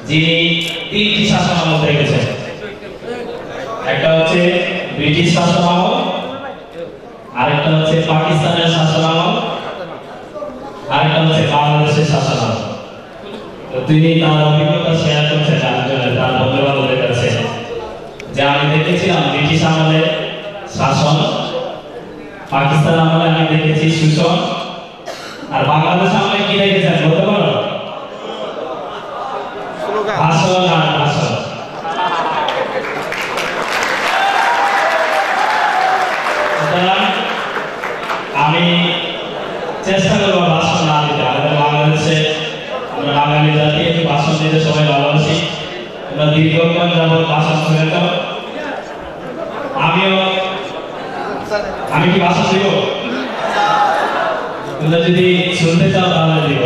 যিনি তিনটি শাসনামল দেখেছেন। একটা হচ্ছে ব্রিটিশ শাসনামল, আরেকটা হচ্ছে পাকিস্তানের শাসনামল, আরেকটা হচ্ছে বাংলাদেশের শাসনামল। তো তিনি তার অভিজ্ঞতা শেয়ার করছেন তার বন্ধু-বান্ধবদের কাছে যে আমি দেখেছিলাম ব্রিটিশ আমলে শাসন, পাকিস্তান আমলে আমি দেখেছি শোষণ, আর বাংলাদেশ আমলে কি দেখেছেন বলতে পারো? ভাষণ আর ভাষণ। আমি চেষ্টা করবো ভাষণ না দিতে। আমাদের বাংলাদেশে আমরা বাঙালি জাতি একটু ভাষণ দিতে সবাই ভালোবাসি। আমরা দীর্ঘক্ষণ যাবত ভাষণ শুনে তো আমি কি ভাষণ দিব? তোমরা যদি শুনতে চাও তাহলে দিব।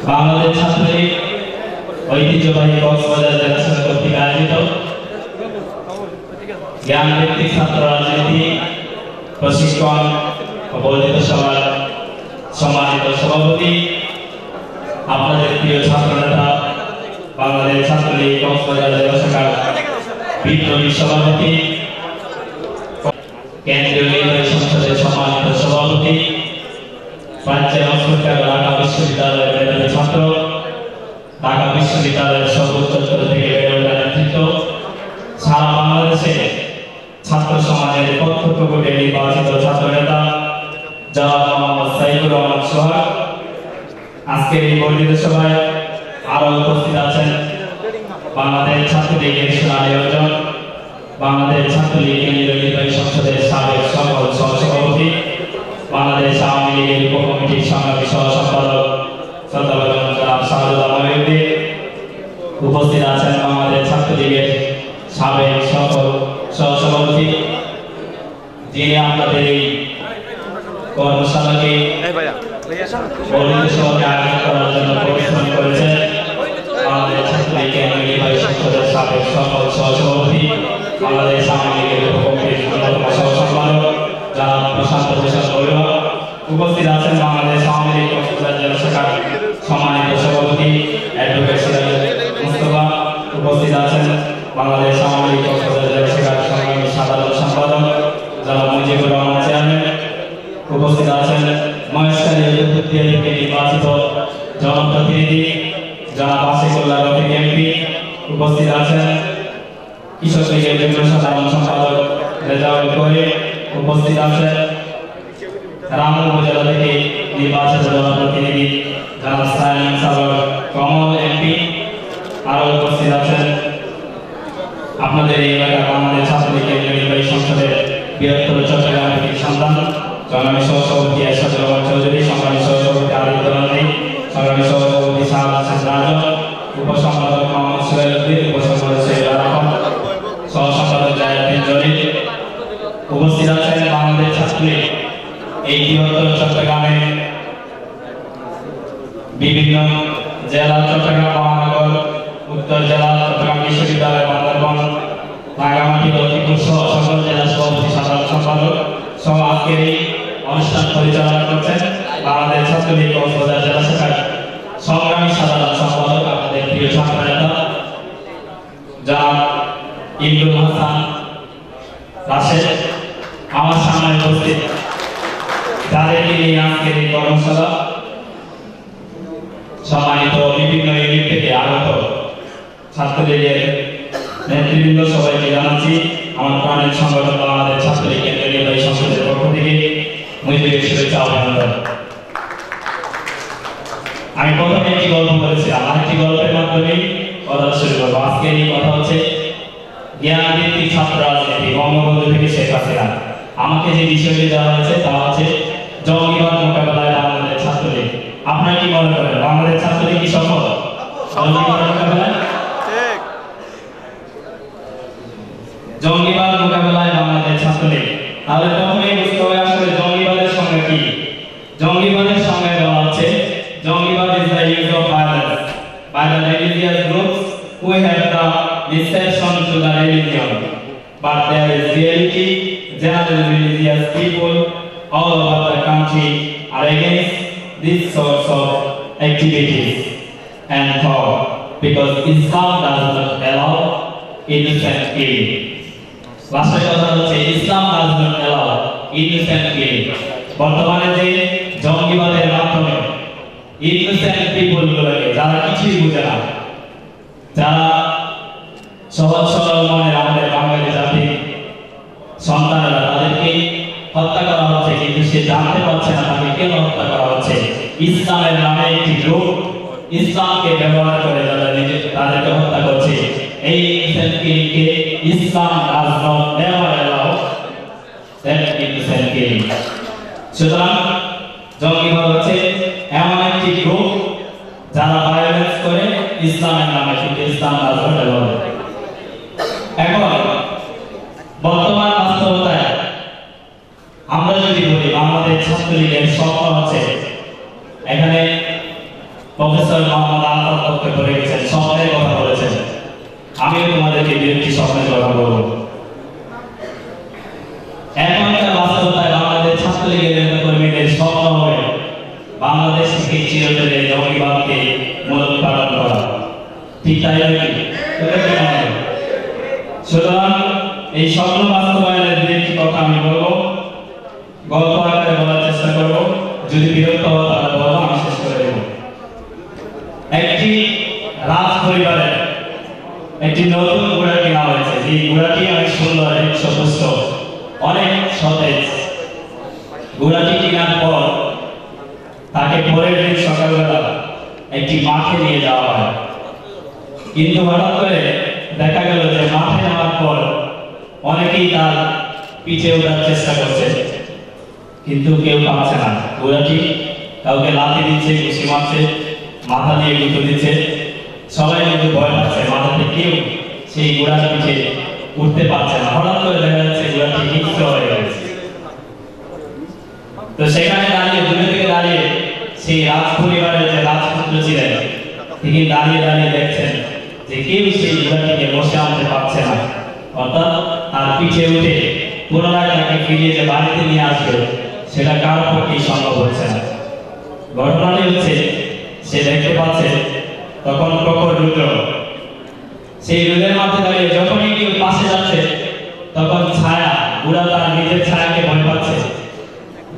বাংলাদেশ ছাত্রলীগ ঐতিহ্যবাহী কক্সবাজার জেলা শাখা কর্তৃক আয়োজিত জ্ঞান ভিত্তিক ছাত্র রাজনীতি প্রশিক্ষণ ও বর্ধিত সভার সম্মানিত সভাপতি, আপনাদের প্রিয় ছাত্রনেতা, বাংলাদেশ ছাত্রলীগ কক্সবাজার জেলা শাখার বিপ্লবী সভাপতি, কেন্দ্রীয় নির্বাহী সংসদের সম্মানিত সভাপতি, প্রাচ্যের অক্সফোর্ড ঢাকা বিশ্ববিদ্যালয়ের মেধাবী ছাত্র, ঢাকা বিশ্ববিদ্যালয়ের সর্বোচ্চ থেকে বেড়ে ওঠা নেতৃত্ব, সারা বাংলাদেশে ছাত্র সমাজের প্রত্যক্ষ ভোটে নির্বাচিত ছাত্র নেতা জনাব মোহাম্মদ সাইদুর রহমান সোহাগ। আজকের এই বর্ধিত সভায় আরো উপস্থিত আছেন বাংলাদেশ ছাত্রলীগের সোনালী অর্জন, বাংলাদেশ ছাত্রলীগ কেন্দ্রীয় নির্বাহী সংসদের সাবেক সকল সহসভাপতি, বাংলাদেশ আওয়ামী লীগের উপকমিটির সংগ্রামী সহ সম্পাদক উপস্থিত আছেন বাংলাদেশ ছাত্রলীগের সাবেক সকল সহসভাপতি, যিনি আপনাদের এই কর্মশালাকে আয়োজন করার জন্য পরিশ্রম করেছেন। বাংলাদেশ ছাত্রলীগ কেন্দ্রীয় নির্বাহী সংসদের সাবেক সকল সহসভাপতি, বাংলাদেশ আওয়ামী লীগের উপকমিটির অন্যতম সহ সম্পাদক জনাব প্রশান্ত ভূষণ বড়ুয়া। উপস্থিত আছেন বাংলাদেশ আওয়ামী লীগ কক্সবাজার জেলা শাখার সম্মানিত সভাপতি অ্যাডভোকেট সিরাজুল মুস্তফা। উপস্থিত আছেন বাংলাদেশ আওয়ামী লীগ কক্সবাজার জেলা শাখার সংগ্রামী সাধারণ সম্পাদক জনাব মুজিবুর রহমান চেয়ারম্যান। উপস্থিত আছেন মহেশখালী থেকে নির্বাচিত জনপ্রতিনিধি জনাব আসিফুল্লাহ রফিক এমপি। উপস্থিত আছেন কৃষক লীগের যুগ্ম সাধারণ সম্পাদক রেজাউল করিম। উপস্থিত আছেন রামপুর উপজেলা থেকে নির্বাচিত জনপ্রতিনিধি জনাব সাইমন সাগর কমল এমপি। আরো উপস্থিত আছেন আপনাদের এই এলাকার বাংলাদেশ ছাত্রলীগ কেন্দ্রীয় নির্বাহী সংসদের বৃহত্তর চট্টগ্রাম থেকে সন্তান সংগ্রামী সহসভাপতি এরশাদুর রহমান চৌধুরী, সংগ্রামী সহসভাপতি আদিত্য রঞ্জি, সংগ্রামী সহসভাপতি শাহাদ হোসেন রাজন, উপসম্পাদক মোহাম্মদ সোহেল উদ্দিন, উপসম্পাদক সৈয়দ আরাফাত, সহসম্পাদক জাহিদ জলিল। উপস্থিত আছেন বাংলাদেশ ছাত্রলীগ এই বৃহত্তর চট্টগ্রামে বিভিন্ন জেলা, চট্টগ্রাম মহানগর, উত্তর জেলা, চট্টগ্রাম বিশ্ববিদ্যালয়, বান্দরবান, রাঙ্গামাটি, লক্ষ্মীপুর সহ সকল জেলা সভাপতি সাধারণ সম্পাদক সহ আজকের এই অনুষ্ঠান পরিচালনা করছেন বাংলাদেশ ছাত্রলীগ কক্সবাজার জেলা শাখার সংগ্রামী সাধারণ সম্পাদক, আমাদের প্রিয় ছাত্র নেতা জনাব ইমরুল হাসান রাশেদ। আমার সামনে উপস্থিত যাদেরকে নিয়ে আজকের এই কর্মশালা, সম্মানিত বিভিন্ন ইউনিট থেকে আগত ছাত্রলীগের নেতৃবৃন্দ, সবাইকে জানাচ্ছি আমার প্রাণের সংগঠন বাংলাদেশ ছাত্রলীগ কেন্দ্রীয় নির্বাহী সংসদের পক্ষ থেকে মুজিবের শুভেচ্ছা অভিনন্দন। আমি প্রথমে একটি গল্প বলেছিলাম, আরেকটি গল্পের মাধ্যমে কথা শুরু করবো। আজকের এই কথা হচ্ছে জ্ঞান ভিত্তিক ছাত্র রাজনীতি, বঙ্গবন্ধু থেকে শেখ হাসিনা। আমাকে যে বিষয়টি দেওয়া হয়েছে তা হচ্ছে জঙ্গিবাদ মোকাবেলায় বাংলাদেশ ছাত্রলীগ। আপনারা কি মনে করেন বাংলাদেশ ছাত্রলীগ কি সফল জঙ্গিবাদ মোকাবেলায়? জঙ্গিবাদ মোকাবেলায় বাংলাদেশ ছাত্রলীগ। তাহলে প্রথমেই বুঝতে হবে আসলে জঙ্গিবাদের সঙ্গে কি। জঙ্গিবাদের সঙ্গে দেওয়া হচ্ছে জঙ্গিবাদ is the use of violence by the religious groups who have the deception to the religion, but there is reality general religious people all over the country are against these sorts of activities and thought, because Islam does not allow innocent killing. Last কথা হচ্ছে Islam does not allow innocent killing. বর্তমানে যে জঙ্গিবাদের মাধ্যমে innocent people গুলোকে যারা কিছুই বুঝে না, যারা সহজ সরল মনের আমাদের বাঙালি জাতি সন্তানেরা, তাদেরকে হত্যা করা হচ্ছে, কিন্তু সে জানতে পারছে না তাকে কেন হত্যা করা হচ্ছে। ইসলামের নামে একটি গ্রুপ ইসলামকে ব্যবহার করে যারা তাদেরকে হত্যা করছে। এই innocent killing-কে Islam does not never allow that innocent killing. সুতরাং জঙ্গিবাদ হচ্ছে এমন একটি গ্রুপ যারা ভায়োলেন্স করে ইসলামের নামে, কিন্তু ইসলাম does not allow। এখন বর্তমান বাস্তবতায় আমরা যদি বলি বাংলাদেশ ছাত্রলীগের স্বপ্ন হচ্ছে, এখানে প্রফেসর মোহাম্মদ আলতাফ বক্তব্য রেখেছেন, স্বপ্নের কথা বলেছেন, আমিও তোমাদেরকে একটি স্বপ্নের কথা বলবো। এখনকার বাস্তবতায় বাংলাদেশ ছাত্রলীগের নেতাকর্মীদের স্বপ্ন হবে বাংলাদেশ থেকে চিরতরে জঙ্গিবাদকে মূলোৎপাটন করা। ঠিক তাই নাকি? সুতরাং এই স্বপ্ন বাস্তবায়নের দুটি কথা আমি বলবো, গল্প আকারে বলার চেষ্টা করব, যদি বিরক্ত হওয়া তাহলে বলবো, আমি শেষ করে দেব। একটি রাজ পরিবারের একটি নতুন ঘোড়া কেনা হয়েছে, যে ঘোড়াটি অনেক সুন্দর, সপুষ্ট, অনেক সতেজ। ঘোড়াটি কেনার পর তাকে পরের দিন সকালবেলা একটি মাঠে নিয়ে যাওয়া হয়, কিন্তু হঠাৎ করে দেখা গেল যে মাঠে নেওয়ার পর অনেকেই তার পিছে ওঠার চেষ্টা করছে, কিন্তু কেউ পারছে না। ঘোড়াটি কাউকে লাথি দিচ্ছে, ঘুষি মারছে, মাথা দিয়ে গুঁতো দিচ্ছে, সবাই কিন্তু ভয় পাচ্ছে, মাথাতে কেউ সেই ঘোড়ার পিছে উঠতে পারছে না। হঠাৎ করে দেখা যাচ্ছে ঘোড়াটি হিংস্র হয়ে গেছে। তো সেখানে দাঁড়িয়ে, দূরে থেকে দাঁড়িয়ে সেই রাজ পরিবারের যে রাজপুত্র ছিলেন, তিনি দাঁড়িয়ে দাঁড়িয়ে দেখছেন যে কেউ সেই ঘোড়াটিকে বসে আনতে পারছে না, অর্থাৎ তার পিছে উঠে পুনরায় তাকে ফিরিয়ে যে বাড়িতে নিয়ে আসবে সেটা কারোর পক্ষেই সম্ভব হচ্ছে না। ঘটনাটি হচ্ছে, সে দেখতে পাচ্ছে তখন প্রখর রুদ্র, সেই রোদের মাঝে দাঁড়িয়ে যখনই কেউ পাশে যাচ্ছে তখন ছায়া, ঘোড়া তার নিজের ছায়াকে ভয় পাচ্ছে,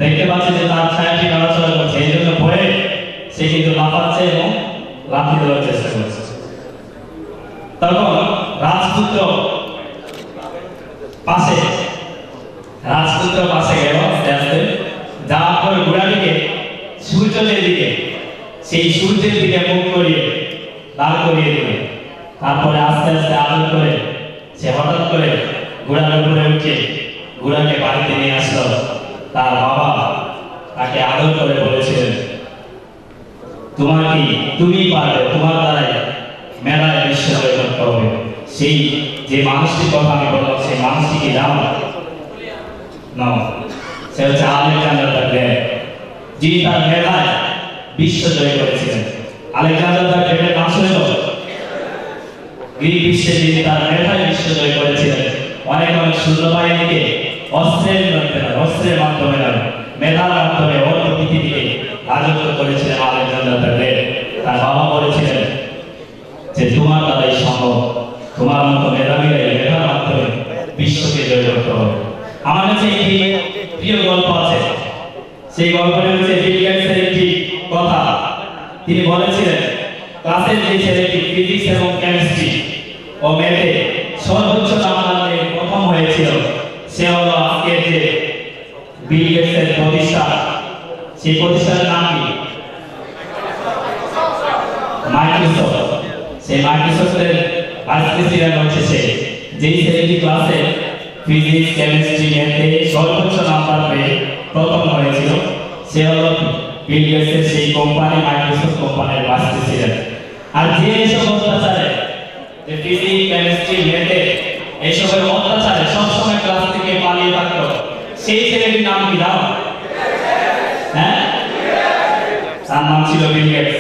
দেখতে পাচ্ছে যে তার ছায়াটি নড়াচড়া করছে, এই জন্য ভয়ে সে কিন্তু লাফাচ্ছে এবং লাফি দেওয়ার চেষ্টা করছে। তখন রাজপুত্র পাশে গেল আস্তে আস্তে, যাওয়ার পর ঘোড়াটিকে সূর্যের দিকে, সেই সূর্যের দিকে মুখ করিয়ে দাঁড় করিয়ে দিল। তারপরে আস্তে আস্তে আদর করে সে হঠাৎ করে ঘোড়ার উপরে উঠে ঘোড়াকে বাড়িতে নিয়ে আসলো। তার বাবা তাকে আদর করে বলেছিলেন, তুমি পারবে, তোমার দ্বারাই মেলায় বিশ্ব জয় করতে হবে। সেই যে মানুষটির কথা আমি বললাম, সেই মানুষটিকে জানো না, সে হচ্ছে আলেকজান্ডার দ্য গ্রেট, যিনি তার মেলায় বিশ্ব জয় করেছিলেন। আলেকজান্ডার দ্য গ্রেটের নাম শুনেছ? গ্রিক বিশ্বে যিনি তার মেলায় বিশ্ব জয় করেছিলেন, অনেক অনেক সৈন্যবাহিনীকে অস্ত্রের মাধ্যমে নয়, মেধার মাধ্যমে অন্য পৃথিবীকে রাজত্ব করেছিলেন আলেকজান্ডার দ্য গ্রেট। তার বাবা বলেছিলেন যে তোমার দ্বারাই সম্ভব, তোমার মতো মেধাবীরাই মেধার মাধ্যমে বিশ্বকে জয় করতে হবে। আমার কাছে একটি প্রিয় গল্প আছে, সেই গল্পটি হচ্ছে বিল গেটসের একটি কথা। তিনি বলেছিলেন ক্লাসের যে ছেলেটি ফিজিক্স এবং কেমিস্ট্রি ও ম্যাথে সর্বোচ্চ নাম্বার পেয়ে প্রথম হয়েছিল, সে হলো আজকের যে বিল গেটসের প্রতিষ্ঠা। সেই প্রতিষ্ঠানের নাম কি? মাইক্রোসফট। সেই মাইক্রোসফটের ভাইস প্রেসিডেন্ট হচ্ছে সে। যেই ছেলেটি ক্লাসে ফিজিক্স কেমিস্ট্রি ম্যাথে সর্বোচ্চ নাম্বার পেয়ে প্রথম হয়েছিল, সে হলো বিল গেটসের সেই কোম্পানি, মাইক্রোসফট কোম্পানির ভাইস প্রেসিডেন্ট। আর যে এইসব অত্যাচারে, যে ফিজিক্স কেমিস্ট্রি ম্যাথে এইসবের অত্যাচারে সবসময় ক্লাস থেকে পালিয়ে থাকতো, সেই ছেলেটির নাম কি জানো? হ্যাঁ, তার নাম ছিল বিল গেটস।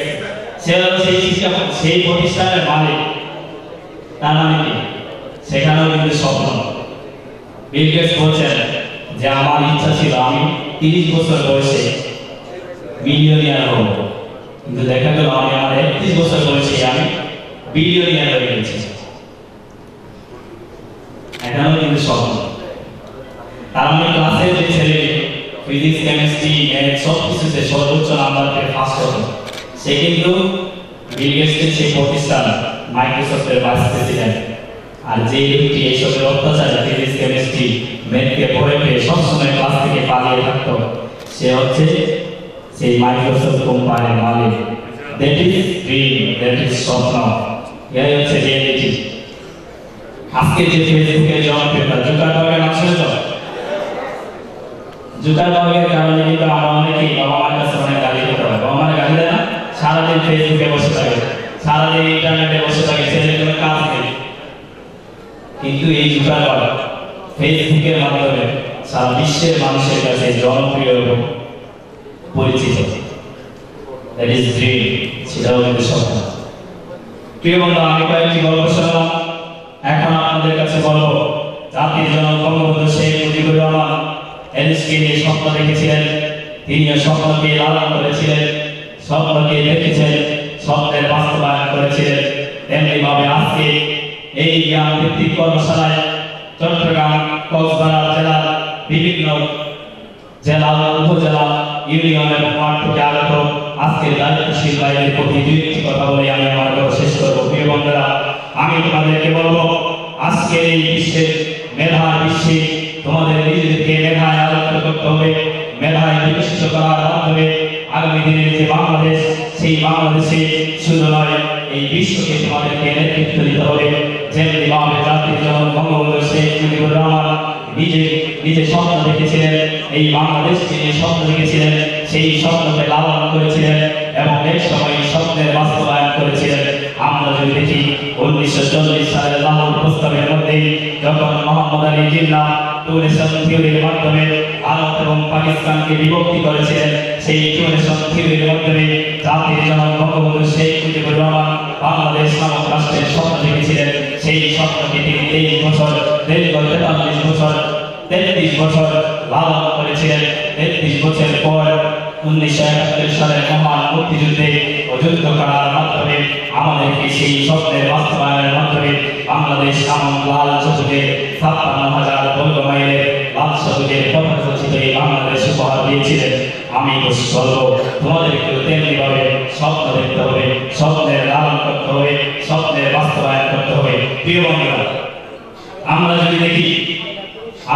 সে হলো সেই প্রতিষ্ঠানের মালিক। তার মানে কি? সেখানেও কিন্তু স্বপ্ন। বিল গেটস বলছেন যে আমার ইচ্ছা ছিল আমি 30 বছর বয়সে মিলিয়নিয়ার হব, কিন্তু দেখা গেল আমি আমার 31 বছর বয়সে আমি বিলিয়নিয়ার হয়ে গেছি। এখনো কিন্তু স্বপ্ন। তার মানে ক্লাসের যে ছেলে ফিজিক্স, কেমিস্ট্রি, ম্যাথ সব কিছুতে সর্বোচ্চ নাম্বার পেয়ে ফার্স্ট হতো, সে কিন্তু বিল গেটসের সেই প্রতিষ্ঠান মাইক্রোসফটের ভাইস প্রেসিডেন্ট। আর যে ব্যক্তি এইসবের অত্যাচারে ফিজিক্স, কেমিস্ট্রি, ম্যাথকে ভয় পেয়ে সবসময় ক্লাস থেকে পালিয়ে থাকতো, সে হচ্ছে সেই মাইক্রোসফট কোম্পানির মালিক। That is dream, that is স্বপ্ন, এই হচ্ছে রিয়েলিটি। আজকে যে ফেসবুকে জনপ্রিয়তা, জুকারবার্গের নাম শুনেছো? জুকারবার্গের কারণে কিন্তু আমরা অনেকেই বাবা মার কাছে অনেক গালি খেতে হয়। বাবা মার গালি দেয় না? সারাদিন ফেসবুকে বসে থাকে, সারাদিন ইন্টারনেটে বসে থাকে, ছেলেদের কোনো কাজ নেই। কিন্তু এই জুকারবার্গ ফেসবুকের মাধ্যমে সারা বিশ্বের মানুষের কাছে জনপ্রিয় এবং পরিচিত। দ্যাট ইজ ড্রিম, সেটাও কিন্তু স্বপ্ন। প্রিয় বন্ধু, আমি কয়েকটি গল্প শুনলাম, এখন আপনাদের কাছে বলবো জাতির জনক বঙ্গবন্ধু শেখ মুজিবুর রহমান এদেশকে নিয়ে স্বপ্ন দেখেছিলেন। তিনিও স্বপ্নকে লালন করেছিলেন, স্বপ্নকে দেখেছেন, স্বপ্নের বাস্তবায়ন করেছিলেন। তেমনিভাবে আজকে এই জ্ঞান ভিত্তিক কর্মশালায় চট্টগ্রাম, কক্সবাজার জেলার বিভিন্ন জেলা, উপজেলা, ইউনিয়ন এবং ওয়ার্ড থেকে আগত আজকের দায়িত্বশীল ভাইদের প্রতি দুই একটি কথা বলে আমি আমার কথা শেষ করবো। প্রিয় বন্ধুরা, আমি তোমাদেরকে বলবো, আজকের এই বিশ্বের মেধার বিশ্বে তোমাদের নিজেদেরকে মেধায় আলোকিত করতে হবে। মেধায় বিকশিত করার মাধ্যমে আগামী দিনের যে বাংলাদেশ, সেই বাংলাদেশে শুধু নয় এই বিশ্বকে তোমাদেরকে নেতৃত্ব দিতে হবে। যেমনি ভাবে জাতির জনক বঙ্গবন্ধু শেখ মুজিবুর রহমান নিজে স্বপ্ন দেখেছিলেন, এই বাংলাদেশকে নিয়ে স্বপ্ন দেখেছিলেন, সেই স্বপ্নকে লালন করেছিলেন এবং এক সময় স্বপ্নের বাস্তবায়ন করেছিলেন। আমরা যদি দেখি 1940 সালের লাহোর প্রস্তাবের মধ্যে যখন মোহাম্মদ আলী জিন্নাহ টুনেশন থিওরির মাধ্যমে ভারত এবং পাকিস্তানকে বিভক্তি করেছিলেন, সেই টুনেশন থিওরির মাধ্যমে জাতির জনক বঙ্গবন্ধু শেখ মুজিবুর রহমান বাংলাদেশ নামক রাষ্ট্রের স্বপ্ন দেখেছিলেন। সেই স্বপ্নকে তিনি 23 বছর 33 বছর লালন করেছিলেন। 33 বছর পর 1971 সালের মহান মুক্তিযুদ্ধে যুদ্ধ করার মাধ্যমে আমাদেরকে সেই স্বপ্নের বাস্তবায়নের মাধ্যমে বাংলাদেশ নামক লাল সবুজে 56,000 বর্গ মাইলের লাল সবুজের পথরচিত এই বাংলাদেশ উপহার দিয়েছিলেন। আমি বলবো তোমাদেরকেও তেমনি ভাবে স্বপ্ন দেখতে হবে, স্বপ্নের লালন করতে হবে, স্বপ্নের বাস্তবায়ন করতে হবে। প্রিয় বন্ধুরা, আমরা যদি দেখি,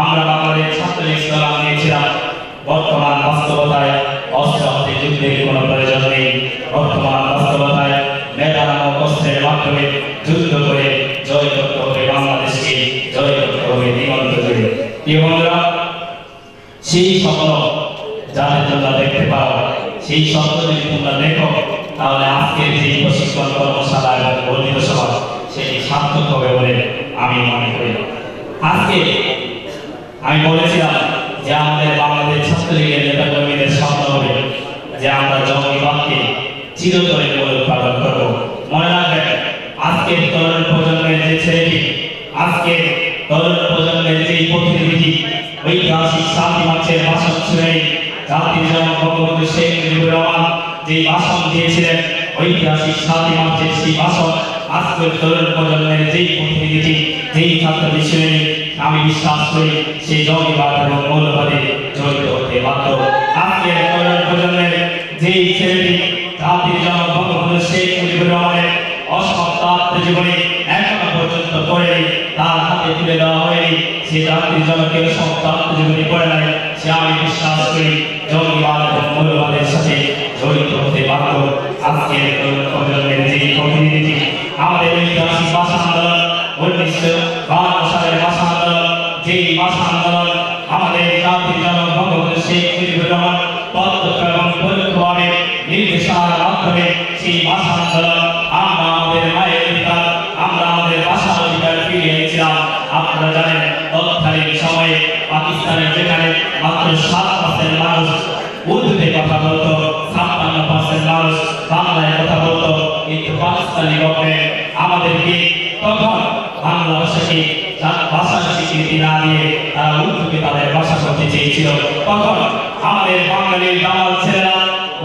আমরা বাংলাদেশ ছাত্র ইসলাম নিয়েছিলাম, বর্তমান বাস্তবতায় অস্ত্র হাতে যুদ্ধের কোনো প্রয়োজন নেই। বর্তমান বাস্তবতায় মেধা নামক অস্ত্রের মাধ্যমে যুদ্ধ করে জয় করতে হবে, বাংলাদেশকে জয় করতে হবে দিগন্ত জুড়ে। প্রিয় বন্ধুরা, সেই স্বপ্ন যাদের তোমরা দেখতে পাও, সেই স্বপ্ন যদি তোমরা দেখো, তাহলে আজকের যে প্রশিক্ষণ কর্মশালা এবং বর্ধিত সভা সেটি সার্থক হবে বলে আমি মনে করি। আজকে আমি বলেছিলাম যে আমাদের বাংলাদেশ ছাত্রলীগের নেতা কর্মীদের স্বপ্ন হবে যে আমরা জঙ্গিবাদকে চিরতরে উৎপাদন করব। মনে রাখবেন, আজকের তরুণ প্রজন্মের যে ছেলেটি, আজকের তরুণ প্রজন্মের যে প্রতিনিধি ঐতিহাসিক 7 মার্চের ভাষণ শুনে জাতির জনক বঙ্গবন্ধু শেখ মুজিবুর রহমান যে ভাষণ দিয়েছিলেন, ঐতিহাসিক 7 মার্চের সেই ভাষণ আজকের তরুণ প্রজন্মের যেই প্রতিনিধি, যেই ছাত্রটি শুনে আমি বিশ্বাস করি সেই জঙ্গিবাদ এবং মৌলবাদে জড়িত হতে বাধ্য। আজকের তরুণ প্রজন্মের যেই ছেলেটি জাতির জনক বঙ্গবন্ধু শেখ মুজিবুর রহমানের অসমাপ্ত আত্মজীবনী এখনো পর্যন্ত পড়েনি, তার হাতে তুলে দেওয়া হয়নি, সে জাতির জনকের অসমাপ্ত আত্মজীবনী পড়ে নাই, সে আমি বিশ্বাস করি জঙ্গিবাদ এবং মৌলবাদের সাথে জড়িত হতে বাধ্য। আজকের তরুণ প্রজন্মের যে প্রতিনিধি আমাদের ঐতিহাসিক ভাষা আন্দোলন, 1952 সালের ভাষা আন্দোলন, যেই ভাষা আন্দোলন আমাদের জাতির জনক বঙ্গবন্ধু শেখ মুজিবুর রহমান প্রত্যক্ষ এবং পরোক্ষভাবে নির্দেশনার মাধ্যমে সেই ভাষা আন্দোলন আমরা আমাদের মায়ের অধিকার, আমরা আমাদের ভাষার অধিকার ফিরিয়ে এনেছিলাম। আপনারা জানেন, তৎকালীন সময়ে পাকিস্তানের যেখানে মাত্র 7% মানুষ উর্দুতে কথা বলতো, 56% মানুষ বাংলায় কথা বলতো, কিন্তু পাকিস্তানি গভর্নমেন্ট আমাদেরকে তখন বাংলা ভাষাকে ভাষার স্বীকৃতি না দিয়ে তারা উর্দুকে তাদের ভাষা করতে চেয়েছিল। তখন আমাদের বাঙালির দামাল ছেলেরা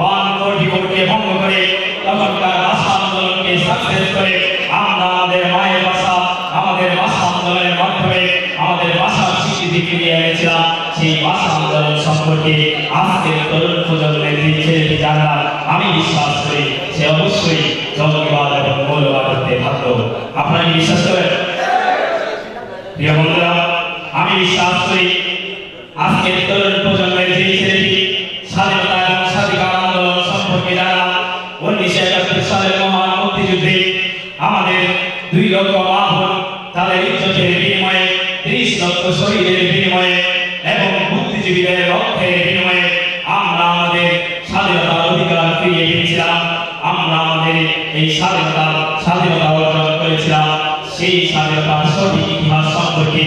144 কে ভঙ্গ করে তখনকার ভাষা আন্দোলনকে সাকসেস করে আমরা আমাদের মায়ের ভাষা আমাদের ভাষা আন্দোলনের মাধ্যমে আমাদের ভাষার স্বীকৃতি ফিরিয়ে এনেছিলাম। সেই ভাষা আন্দোলন সম্পর্কে আজকের তরুণ প্রজন্মের যে ছেলেটি জানা আমি বিশ্বাস করি সে অবশ্যই জঙ্গিবাদ এবং মৌলবাদ হতে বাধ্য। আপনারা কি বিশ্বাস করেন? প্রিয় বন্ধুরা, আমি বিশ্বাস করি আজকের তরুণ প্রজন্মের যে ছেলেটি স্বাধীনতা এবং স্বাধিকার আন্দোলন সম্পর্কে জানা 1971 সালের মহান মুক্তিযুদ্ধে আমাদের 2 লক্ষ মা বোন তাদের ইজ্জতের বিনিময়ে 30 লক্ষ শহীদের বিনিময়ে এবং বুদ্ধিজীবীদের রক্তের বিনিময়ে আমরা আমাদের স্বাধীনতার অধিকার ফিরিয়ে পেয়েছিলাম। আমরা আমাদের এই স্বাধীনতা অর্জন করেছিলাম। সেই স্বাধীনতার সঠিক ইতিহাস সম্পর্কে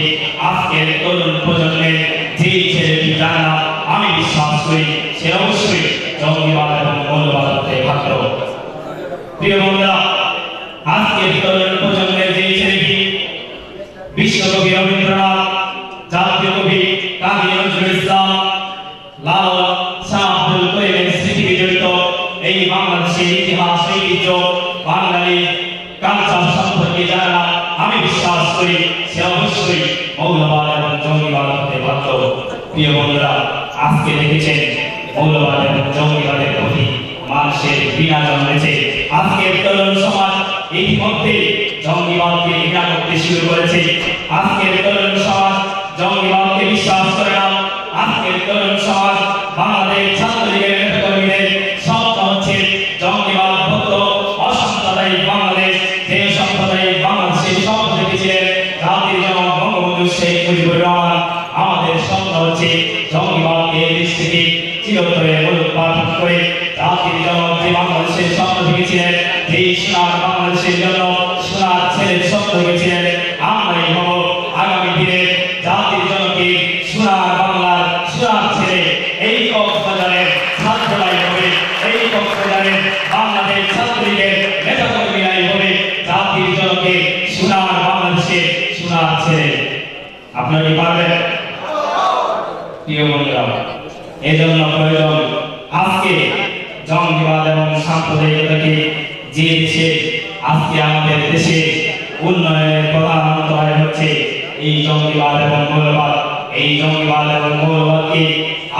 আজকের তরুণ প্রজন্মের যে ছেলেটি জানা আমি বিশ্বাস করি সে অবশ্যই জঙ্গিবাদ এবং মৌলবাদ হতে বাধ্য। প্রিয় বন্ধুরা, আজকের তরুণ প্রজন্মের যে ছেলেটি বিশ্বকবি রবীন্দ্রনাথ, জাতীয় কবি কাজী নজরুল ইসলাম, লাল শাহ আব্দুল করিমের স্মৃতি বিজড়িত এই বাংলাদেশের ইতিহাস ঐতিহ্য বাঙালি কালচার সম্পর্কে জানা আমি বিশ্বাস করি সে অবশ্যই মৌলবাদ এবং জঙ্গিবাদ হতে বাধ্য। প্রিয় বন্ধুরা, আজকে দেখেছেন মৌলবাদ এবং জঙ্গিবাদের প্রতি মানুষের ঘৃণা জন্মেছে। আজকের তরুণ সমাজ ইতিমধ্যে জঙ্গিবাদকে ঘৃণা করতে শুরু করেছে। আজকের তরুণ সমাজ জঙ্গিবাদকে বিশ্বাস করে না। আজকের তরুণ সমাজ বাংলাদেশ ছাত্রলীগের নেতাকর্মীদের স্বপ্ন হচ্ছে জঙ্গিবাদ মুক্ত অসাম্প্রদায়িক বাংলাদেশ। যে সাম্প্রদায়িক বাংলাদেশের স্বপ্ন দেখেছিলেন জাতির জনক বঙ্গবন্ধু শেখ মুজিবুর রহমান, আমাদের স্বপ্ন হচ্ছে জঙ্গিবাদকে দেশ থেকে চিরতরে মূলোৎপাটন করে জাতির জনক যে বাংলাদেশের স্বপ্ন দেখেছিলেন, যে সোনার বাংলাদেশের জন্য সোনার ছেলের স্বপ্ন দেখেছিলেন, আমরাই হব আগামী দিনে জাতির জনকে সোনার বাংলার সোনার ছেলে। এই কক্সবাজারের ছাত্ররাই হবে, এই কক্সবাজারের বাংলাদেশ ছাত্রলীগের নেতাকর্মীরাই হবে জাতির জনকে সোনার বাংলাদেশের সোনার ছেলে। আপনারা কি পারবেন? প্রিয় বন্ধুরা, এজন্য প্রয়োজন আজকে জঙ্গিবাদ এবং সাম্প্রদায়িকতাকে যে দেশে আজকে আমাদের দেশে উন্নয়নের প্রধান অন্তরায় হচ্ছে এই জঙ্গিবাদ এবং মৌলবাদ। এই জঙ্গিবাদ এবং মৌলবাদকে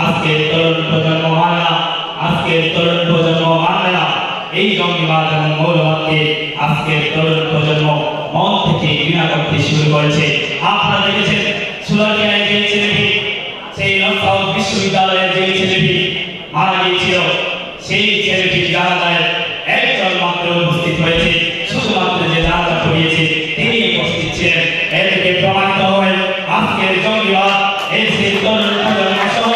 আজকের তরুণ প্রজন্ম মানে না, আজকের তরুণ প্রজন্ম মানবে না। এই জঙ্গিবাদ এবং মৌলবাদকে আজকের তরুণ প্রজন্ম মন থেকে ঘৃণা করতে শুরু করেছে। আপনারা দেখেছেন সুলাইমানের যে ছেলেটি, সেই নর্থ বিশ্ববিদ্যালয়ের যে ছেলেটি মারা গিয়েছিল, সেই ছেলেটির জানাজায় একজন মাত্র উপস্থিত হয়েছে। শুধুমাত্র যে জানাজা পড়িয়েছে তিনি উপস্থিত ছিলেন। এর থেকে প্রমাণিত হয় আজকের জঙ্গিবাদ এদেশের তরুণ প্রজন্ম সহ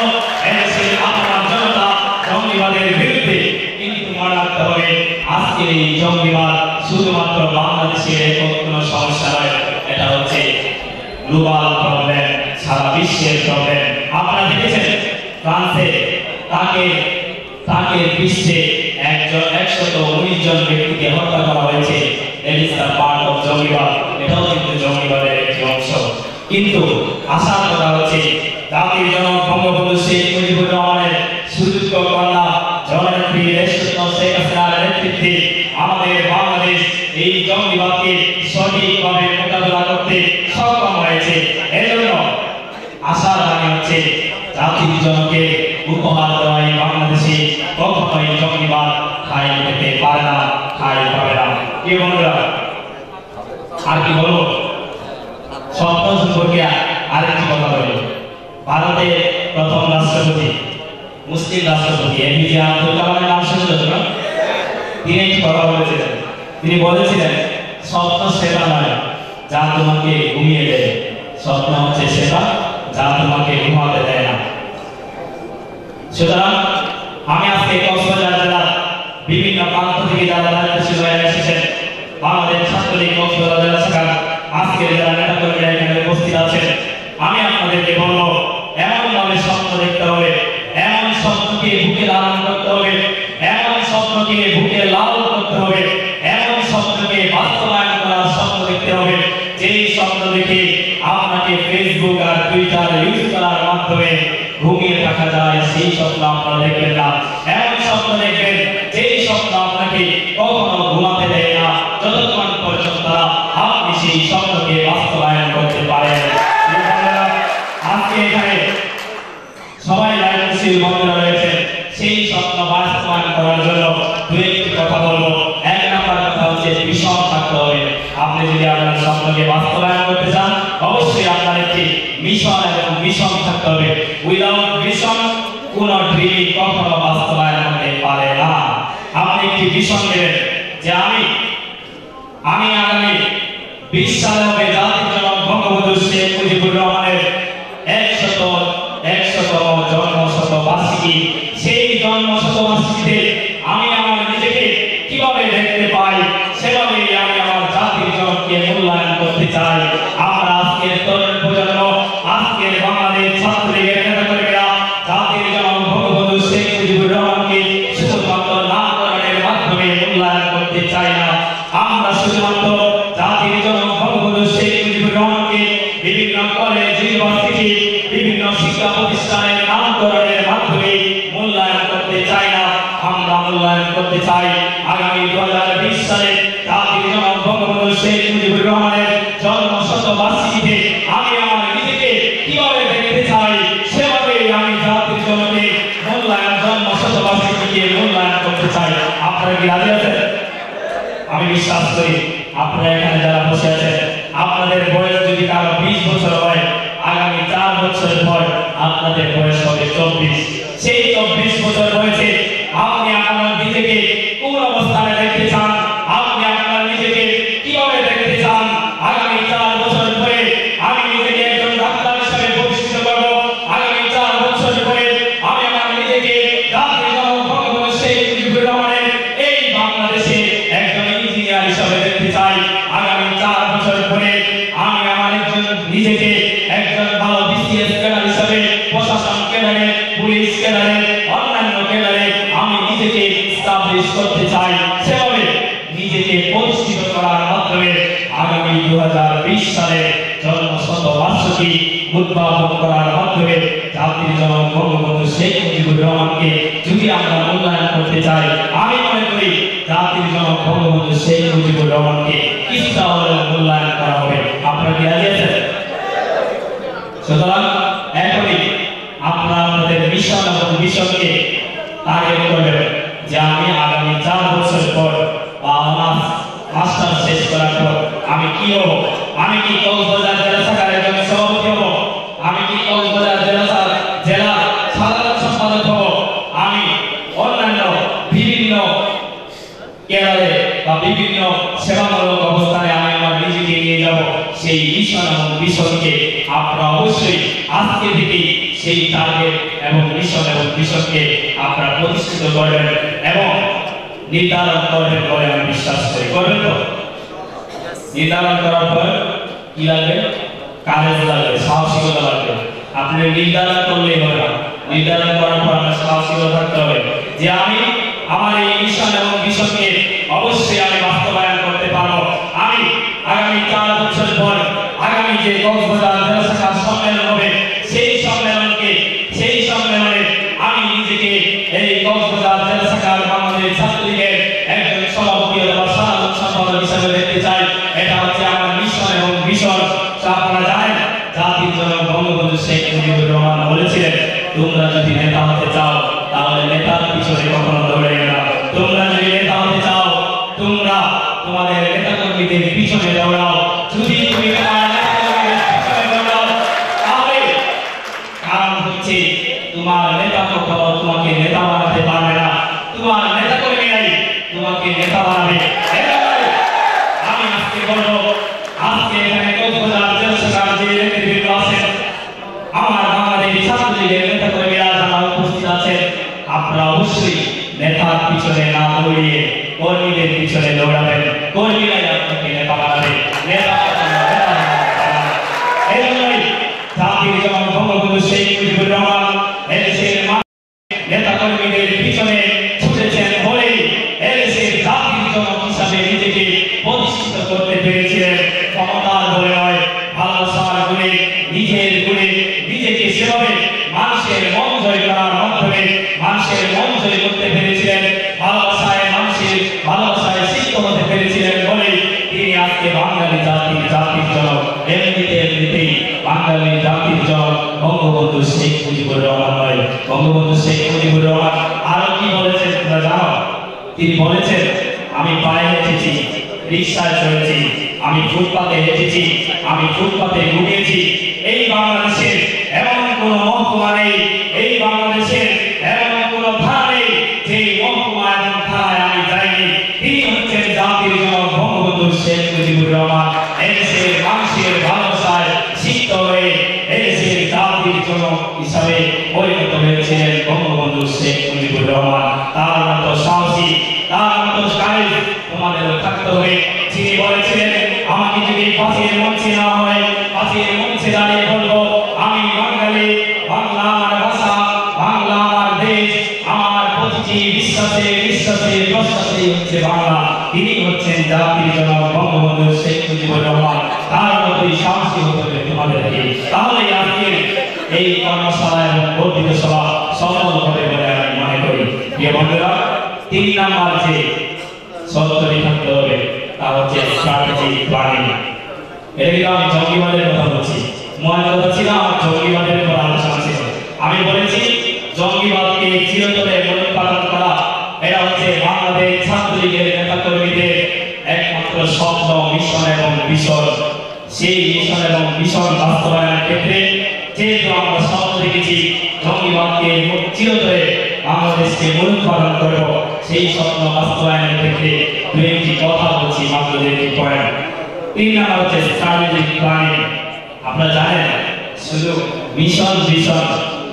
এদেশের আপনার জনতা জঙ্গিবাদের বিরুদ্ধে। কিন্তু মনে রাখতে হবে আজকের এই জঙ্গিবাদ শুধুমাত্র বাংলাদেশের একক কোনো সমস্যা নয়, এটা হচ্ছে গ্লোবাল প্রবলেম, সারা বিশ্বের প্রবলেম। আপনারা দেখেছেন ফ্রান্সে তাকে বিশ্বে 119 জন ব্যক্তিকে হত্যা করা হয়েছে। পার্ট অফ জঙ্গিবাদ, এটাও কিন্তু জঙ্গিবাদের একটি অংশ। কিন্তু আশার কথা হচ্ছে জাতির জনক বঙ্গবন্ধু শেখ মুজিবুর রহমানের সুযোগ্য কন্যা জননেত্রী দেশরত্ন শেখ হাসিনার নেতৃত্বে আমাদের বাংলাদেশ এই জঙ্গিবাদকে সঠিকভাবে মোকাবিলা করতে সক্ষম হয়েছে। এজন্য আশার বাণী হচ্ছে জাতির জনকে উপহার দেওয়া এই বাংলাদেশে কখনোই জঙ্গিবাদ ঠাঁই পেতে পারে না, ঠাঁই পাবে না। কি বন্ধুরা, আর কি বলবো? স্বপ্ন সম্পর্কে আরেকটি কথা বলি। ভারতের প্রথম রাষ্ট্রপতি, মুসলিম রাষ্ট্রপতি এপিজে আব্দুল কালামের নাম শুনেছেন না? তিনি একটি কথা বলেছিলেন। তিনি বলেছিলেন স্বপ্ন সেবা নয় যা তোমাকে ঘুমিয়ে দেয়, স্বপ্ন হচ্ছে সেবা যা তোমাকে ঘুমাতে দেয় না। সুতরাং আমি আজকে কক্সবাজার জেলার বিভিন্ন প্রান্ত থেকে যারা দায়িত্বশীল হয়ে এসেছেন, বাংলাদেশ ছাত্রলীগ কক্সবাজার জেলা শাখার আজকের যারা নেতাকর্মীরা এখানে উপস্থিত আছেন, আমি আপনাদেরকে বলবো এমন ভাবে স্বপ্ন দেখতে হবে, এমন স্বপ্নকে বুকে লালন করতে হবে, এমন স্বপ্নকে বুকে লালন করতে হবে, এমন স্বপ্নকে বাস্তবায়ন করার স্বপ্ন দেখতে হবে, যেই স্বপ্ন দেখে স্বপ্নকে ফেসবুক আর টুইটার ইউজ করার মাধ্যমে ঘুমিয়ে থাকা যায়, সেই স্বপ্ন আপনারা দেখবেন না। এমন স্বপ্ন দেখবেন যেই স্বপ্ন আপনাকে কখনো ঘুমাতে দেয় না, যতক্ষণ পর্যন্ত আপনি সেই স্বপ্নকে বাস্তবায়ন করতে পারেন। আজকে এখানে সবাই দায়িত্বশীল বন্ধুরা রয়েছেন, সেই স্বপ্ন বাস্তবায়ন করার জন্য দু একটি কথা বলবো। এক নম্বর কথা হচ্ছে মিশন থাকতে হবে। আপনি যদি আপনার স্বপ্নকে বাস্তবায়ন করতে চান, অবশ্যই আপনার একটি মিশন এবং মিশন থাকতে হবে। উইদাউট মিশন কোনো ড্রিম কখনো বাস্তবায়ন হতে পারে না। আপনি একটি মিশন নেবেন যে আমি আগামী 20 সালে হবে জাতির জনক বঙ্গবন্ধু শেখ মুজিবুর রহমানের 100তম জন্ম শতবার্ষিকী। সেই জন্ম শতবার্ষিকীতে আমি আমার নিজেকে কিভাবে দেখতে পাই, সেভাবেই আমি আমার জাতির জনককে মূল্যায়ন করতে চাই। আমরা আজকের তরুণ প্রজন্ম, আজকের বাংলাদেশ ছাত্রলীগের নেতাকর্মীরা জাতির জনক বঙ্গবন্ধু শেখ মুজিবুর রহমানকে শুধুমাত্র নামকরণের মাধ্যমে মূল্যায়ন করতে চাই না। আমরা শুধুমাত্র জাতির জনক বঙ্গবন্ধু শেখ মুজিবুর রহমানকে বিভিন্ন কলেজ, ইউনিভার্সিটি, বিভিন্ন শিক্ষা প্রতিষ্ঠানের নামকরণের মাধ্যমে মূল্যায়ন করতে চাই না। আমরা মূল্যায়ন করতে চাই আগামী 2020 সালে জাতির জনক বঙ্গবন্ধু শেখ মুজিবুর রহমানের জন্ম শতবার্ষিকীতে আমি আমার নিজেকে কিভাবে দেখতে চাই, সেভাবেই আমি জাতির জনকে মূল্যায়ন, জন্ম শতবার্ষিকীকে মূল্যায়ন করতে চাই। আপনারা কি রাজি আছেন? আমি বিশ্বাস করি আপনারা এখানে যারা বসে আছেন, আপনাদের বয়স যদি কারো 20 বছর হয়, আগামী 4 বছর পর আপনাদের বয়স হবে 24। সেই 24 বছর বয়সে আপনি আপনার নিজেকে কোন অবস্থানে দেখতে চান, আপনি আপনার নিজেকে কিভাবে দেখতে চান? আগামী 4 বছর পরে আমি নিজেকে একজন ডাক্তার হিসেবে প্রতিষ্ঠিত করব। আগামী 4 বছর পরে আমি আমার নিজেকে জাতির জনক বঙ্গবন্ধু শেখ মুজিবুর রহমানের এই বাংলাদেশে একজন ইঞ্জিনিয়ার হিসেবে দেখতে চাই। আগামী 4 বছর পরে আমি আমার নিজেকে একজন ভালো বিসিএস ক্যাডার হিসেবে, প্রশাসন ক্যাডারে, পুলিশ ক্যাডারে, অন্যান্য ক্যাডারে আমি নিজেকে এস্টাবলিশ করতে চাই। সেভাবে নিজেকে প্রতিষ্ঠিত করার মাধ্যমে আগামী 2020 সালে জন্ম শতবার্ষিকী উদ্ভাবন করার মাধ্যমে জাতির জনক বঙ্গবন্ধু শেখ মুজিবুর রহমানকে যদি আমরা মূল্যায়ন করতে চাই, আমি মনে করি জাতির জনক বঙ্গবন্ধু শেখ মুজিবুর রহমানকে কিছুটা হলেও মূল্যায়ন করা হবে। আপনারা কি রাজি আছেন? সুতরাং এখনই আপনারা আপনাদের মিশন এবং মিশনকে টার্গেট করবেন যে আমি আগামী 4 বছর পর বা মাস্টার শেষ করার পর আমি কি হব? আমি কি কক্সবাজার জেলা শাখার একজন সভাপতি হব? আমি কি কক্সবাজার জেলা সাধারণ সম্পাদক হব? আমি অন্যান্য বিভিন্ন কেরালে বা বিভিন্ন সেবামূলক অবস্থানে আমি আমার নিজেকে নিয়ে যাব। সেই মিশন এবং মিশনকে আপনারা অবশ্যই আজকে থেকেই সেই টার্গেট এবং মিশন এবং মিশনকে আপনারা প্রতিষ্ঠিত করবেন এবং নির্ধারণ করবেন বলে আমি বিশ্বাস করি। করবেন তো? নির্ধারণ করার পর কি লাগবে? কারেজ লাগবে, সাহসিকতা লাগবে। আপনি নির্ধারণ করলেই হবে না, নির্ধারণ করার পর আপনার সাহসিকতা থাকতে হবে যে আমি আমার এই মিশন এবং মিশনকে অবশ্যই আমি বাস্তবায়ন করতে পারবো। আমি আগামী 4 বছর পর আগামী যে কক্সবাজার জেলা শাখার সম্মেলন হবে, সেই সম্মেলনে আমি নিজেকে এই কক্সবাজার জেলা শাখার বাংলাদেশ ছাত্রলীগের একজন সভাপতি বা সাধারণ সম্পাদক হিসেবে দেখতে চাই। এটা হচ্ছে আমার মিশন এবং মিশন। আপনারা জানেন জাতির জনক বঙ্গবন্ধু শেখ মুজিবুর রহমান বলেছিলেন, তোমরা যদি নেতা হতে চাও তাহলে নেতার পিছনে কখনো দৌড়ে না। তোমরা যদি নেতা হতে চাও তোমরা তোমাদের নেতা কর্মীদের পিছনে দৌড়াও। যদি তুমি তোমার নেতা কর্মীদের পিছনে দৌড়াও তাহলে কারণ হচ্ছে তোমার নেতা কখনো তোমাকে নেতা বানাতে পারবে না, তোমার নেতা কর্মীরাই তোমাকে নেতা বানাবে। আমি আজকে বলবো, আজকে এখানে কক্সবাজার জেলা শাখার যে নেতৃবৃন্দ আছেন, আমার বাংলাদেশ ছাত্রলীগের নেতা কর্মীরা যারা উপস্থিত আছেন, আপনারা অবশ্যই নেতার পিছনে না দৌড়িয়ে কর্মীদের পিছনে দৌড়াবেন। কর্মীরাই আপনাকে নেতা বানাবে, নেতা এই জন্যই জাতির জনক বঙ্গবন্ধু শেখ মুজিবুর রহমান এদেশের নেতা কর্মীদের পিছনে ছুটেছেন বলেই এদেশের জাতির জনক হিসাবে নিজেকে প্রতিষ্ঠিত করতে পেরেছিলেন। ক্ষমতার বলে নয়, ভালোবাসার গুণে, শেখ মুজিবুর রহমান নয়, বঙ্গবন্ধু শেখ মুজিবুর রহমান আরো কি বলেছেন তোমরা জানো? তিনি বলেছেন, আমি পায়ে হেঁটেছি, রিক্সায় চড়েছি, আমি ফুটপাতে হেঁটেছি, আমি ফুটপাতে ঘুমিয়েছি। এই বাংলাদেশের এমন কোন মহকুমা নেই, এই বাংলাদেশের এমন কোন থানা নেই যে মহকুমা এবং থানায় আমি যাইনি। তিনি হচ্ছেন জাতির জনক বঙ্গবন্ধু শেখ মুজিবুর রহমান। এদেশের মানুষের ভালোবাসায় সিক্ত হয়ে এদেশের জাতির জনক হিসাবে পরিণত হয়েছিলেন বঙ্গবন্ধু শেখ মুজিবুর রহমান। তার মতো সাহসী, তার মতো কারিজ তোমাদেরও থাকতে হবে। যিনি বলেছিলেন, আমাকে যদি ফাঁসির মঞ্চে না হয়, ফাঁসির মঞ্চে দাঁড়িয়ে বলবো আমি বাঙালি, বাংলা আমার ভাষা, বাংলা আমার দেশ, আমার প্রতিটি বিশ্বাসে বিশ্বাসে প্রশ্বাসে হচ্ছে বাংলা। তিনি হচ্ছেন জাতির জনক বঙ্গবন্ধু শেখ মুজিবুর রহমান। তার মতোই সাহসী হতে হবে তোমাদেরকে। তাহলে আজকের এই কর্মশালা এবং বর্ধিত সভা সফল হবে বলে আমি মনে করি। প্রিয় বন্ধুরা, 3 নাম্বার যে শর্তটি থাকতে হবে তা হচ্ছে স্ট্র্যাটেজিক প্ল্যানিং। এটা কিন্তু আমি জঙ্গিবাদের কথা বলছি, মনে কথা ছিল আমার জঙ্গিবাদের উপর আলোচনা ছিল। আমি বলেছি জঙ্গিবাদকে চিরতরে মূলোৎপাটন করা এটা হচ্ছে বাংলাদেশ ছাত্রলীগের নেতাকর্মীদের একমাত্র স্বপ্ন, মিশন এবং ভিশন। সেই মিশন এবং ভিশন বাস্তবায়নের ক্ষেত্রে যেহেতু আমরা স্বপ্ন দেখেছি জঙ্গিবাদকে চিরতরে বাংলাদেশকে মূলোৎপাটন করব, সেই স্বপ্ন বাস্তবায়নের ক্ষেত্রে 2টি কথা বলছি, মাত্র 2টি পয়েন্ট। 3 নাম্বার হচ্ছে স্ট্র্যাটেজিক প্ল্যানিং। আপনারা জানেন শুধু মিশন ভিশন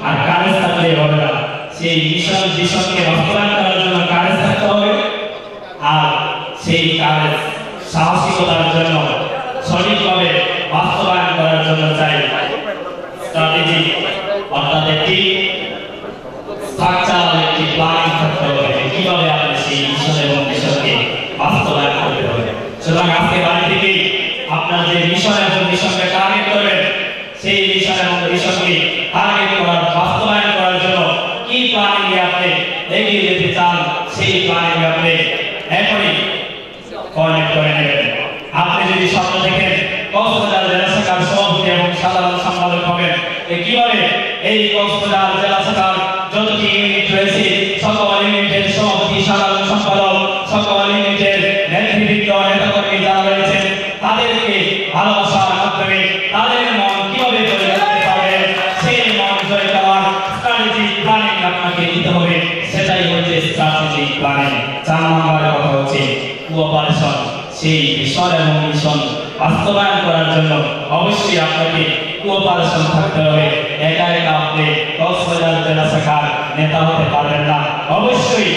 আর কাজ থাকলে হবে না, সেই মিশন ভিশনকে বাস্তবায়ন করার জন্য কাজ থাকতে হবে। আর সেই কাজ সাহসিকতার জন্য সঠিকভাবে বাস্তবায়ন করার জন্য চাই স্ট্র্যাটেজি, অর্থাৎ একটি স্ট্রাকচারাল একটি প্ল্যানিং থাকতে হবে কিভাবে আপনি সেই মিশন এবং ভিশনকে বাস্তবায়ন করতে হবে। সুতরাং আজকে বাড়ি থেকে আপনার যে মিশন এবং ভিশনকে টার্গেট করবেন, সেই মিশন এবং ভিশনকে টার্গেট করার বাস্তবায়ন করার জন্য কি প্ল্যানিং আপনি এগিয়ে যেতে চান, সেই প্ল্যানিং আপনি এখনই কোঅর্ডিনেট করে নেবেন। আপনি যদি স্বপ্ন দেখেন কক্সবাজার জেলা শাখার সভাপতি এবং সাধারণ সম্পাদক হবেন, কিভাবে এই কক্সবাজার জেলা শাখার যতটি ইউনিট রয়েছে সকল ইউনিটের সভাপতি, সাধারণ সম্পাদক, সকল ইউনিটের নেতৃবৃন্দ, নেতাকর্মী যারা রয়েছেন তাদেরকে ভালোবাসার মাধ্যমে তাদের মন কিভাবে জয় করতে পারবেন, সেই মন জয় করার স্ট্র্যাটেজিক প্ল্যানিং আপনাকে দিতে হবে। সেটাই হচ্ছে স্ট্র্যাটেজিক প্ল্যানিং। 4 নম্বরের কথা হচ্ছে কোঅপারেশন। সেই মিশন এবং মিশন বাস্তবায়ন করার জন্য অবশ্যই আপনাকে কোঅপারেশন থাকতে হবে। একা একা আপনি কক্সবাজার জেলা শাখার নেতা হতে পারবেন না। অবশ্যই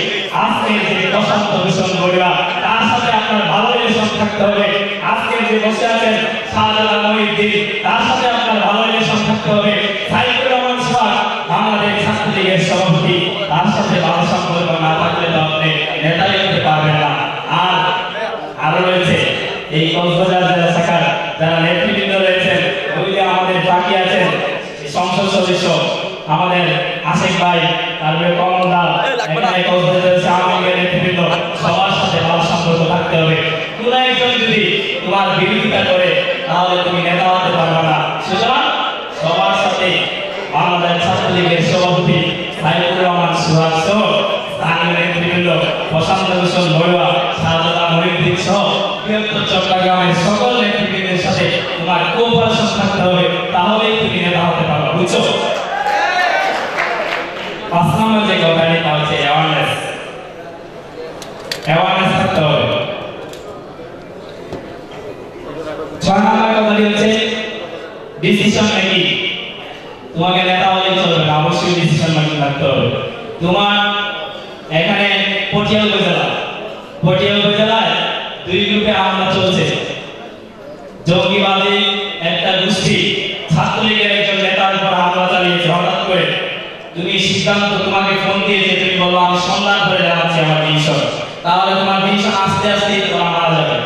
আজকে যে প্রশান্ত ভূষণ বড়ুয়া তার সাথে আপনার ভালো রিলেশন থাকতে হবে। আজকে যে বসে আছেন শাহজালাল মহিউদ্দিন তার সাথে আপনার ভালো রিলেশন থাকতে হবে। সাইফুর রহমান সোহাগ বাংলাদেশ ছাত্রলীগের সভাপতি, তার সাথে ভালো সম্পর্ক না থাকলে তো আপনি নেতাই হতে পারবেন না। আর আরো রয়েছে এই কক্সবাজার জেলা শাখার যারা নেতৃবৃন্দ রয়েছেন, ওইদিকে আমাদের বাকি আছেন সংসদ সদস্য আমাদের আশিক ভাই, তারপরে কমলদা, এখানে কক্সবাজার আওয়ামী লীগের নেতৃবৃন্দ, সবার সাথে ভালো সম্পর্ক থাকতে হবে। কোন একজন যদি তোমার বিরোধিতা করে তাহলে তুমি নেতা হতে পারবে না। সুতরাং সবার সাথে বাংলাদেশ ছাত্রলীগের সভাপতি সাইফুর রহমান সোহাগ সহ স্থানীয় নেতৃবৃন্দ প্রশান্ত ভূষণ বড়ুয়া, শাহজালাল মহিউদ্দিন সহ বৃহত্তর চট্টগ্রামের সকল নেতৃবৃন্দের সাথে তোমার কোঅপারেশন থাকতে হবে, তাহলেই তুমি নেতা হতে পারবে। বুঝছো? 5 নম্বর যে কথাটি তা হচ্ছে অ্যাওয়ারনেস। অ্যাওয়ারনেস থাকতে হবে। 6 নম্বর কথাটি হচ্ছে ডিসিশন মেকিং। তোমাকে নেতা হলে চলবে না, অবশ্যই ডিসিশন মেকিং থাকতে হবে। তোমার এখানে পটিয়া উপজেলায় 2 গ্রুপে হামলা চলছে। জঙ্গিবাদী একটা গোষ্ঠী ছাত্রলীগের একজন নেতার উপর হামলা চালিয়েছে। হঠাৎ করে তুমি সিদ্ধান্ত, তোমাকে ফোন দিয়েছে, তুমি বলো আমি সন্ধান করে জানাচ্ছি আমার ডিসিশন, তাহলে তোমার ডিসিশন আস্তে আস্তে তোমার মারা যাবে।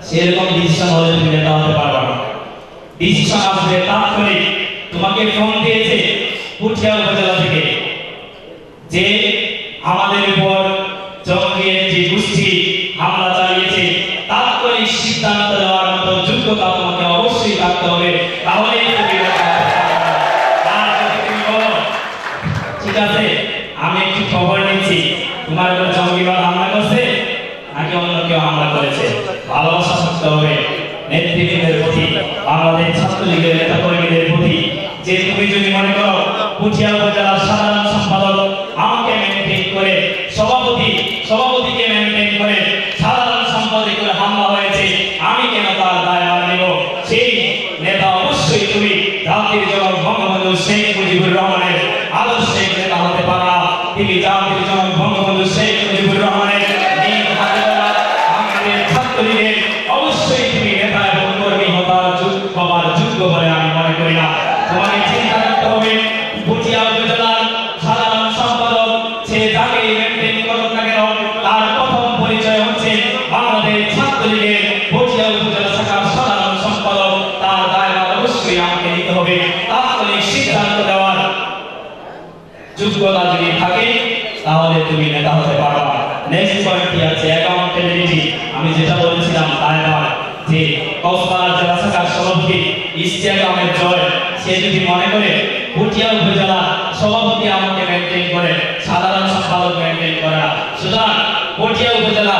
সেরকম ডিসিশন হলে তুমি নেতা হতে পারবে না। ডিসিশন আসবে তাৎক্ষণিক। তোমাকে ফোন দিয়েছে পুঠিয়া উপজেলা থেকে যে আমাদের উপর জঙ্গি একটি গোষ্ঠী হামলা চালিয়েছে, তাৎক্ষণিক সিদ্ধান্ত দেওয়ার মতো যোগ্যতা তোমাকে অবশ্যই থাকতে হবে, তাহলেই তুমি নেতা হতে পারবে। আর যদি তুমি বলো আমাদের ছাত্রলীগের নেতা কর্মীদের প্রতি যে তুমি যদি মনে করো পুঠিয়া উপজেলার সাধারণ সম্পাদক আমাকে মেনটেন করে সভাপতিকে মেনটেন করে সাধারণ সম্পাদক করে হামলা হয়েছে, আমি কেন তার দায়ভার নেব? সেই নেতা অবশ্যই তুমি জাতির জনক বঙ্গবন্ধু শেখ মুজিবুর রহমানের আদর্শের নেতা হতে পারা। তিনি জাতির জনক বঙ্গবন্ধু শেখ মুজিবুর রহমানের আমাদের ছাত্রলীগের অবশ্যই তুমি নেতা এবং কর্মী হবার যোগ্য বলে আমি মনে করি না। তোমাকে চিন্তা করতে হবে পুঠিয়া উপজেলার সাধারণ সম্পাদক সে যাকে মেনটেন করুক না কেন তার প্রথম পরিচয় হচ্ছে বাংলাদেশ ছাত্রলীগের পুঠিয়া উপজেলা শাখার সাধারণ সম্পাদক। তার দায়ভার অবশ্যই আমাকে নিতে হবে। তাৎক্ষণিক সিদ্ধান্ত দেওয়ার যোগ্যতা যদি থাকে তাহলে তুমি নেতা হতে পারবা। নেক্সট পয়েন্টটি আছে অ্যাকাউন্টেবিলিটি। আমি যেটা বলেছিলাম দায়ভার, যে কক্সবাজার জেলা শাখার সভাপতি ইশতিয়াক আহমেদ জয় সে যদি মনে করে পুঠিয়া উপজেলা সভাপতি আমাকে মেনটেন করে সাধারণ সম্পাদক মেনটেন করে না, সুতরাং পুঠিয়া উপজেলা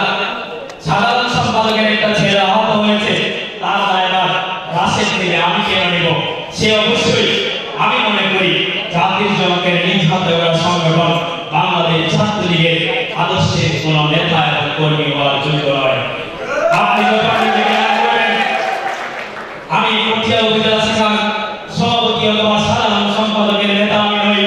সাধারণ সম্পাদকের একটা ছেলে আহত হয়েছে, তার দায়ভার রাশেদ নেবে, আমি কেন নেব? সে অবশ্যই আমি মনে করি জাতির জনকের নিজ হাতে গড়া সংগঠন বাংলাদেশ ছাত্রলীগের আদর্শের কোন নেতা এবং কর্মী হওয়ার যোগ্য নয়। আপনি আমি পুঠিয়া উপজেলা শাখার সভাপতি অথবা সাধারণ সম্পাদকের নেতা আমি নই।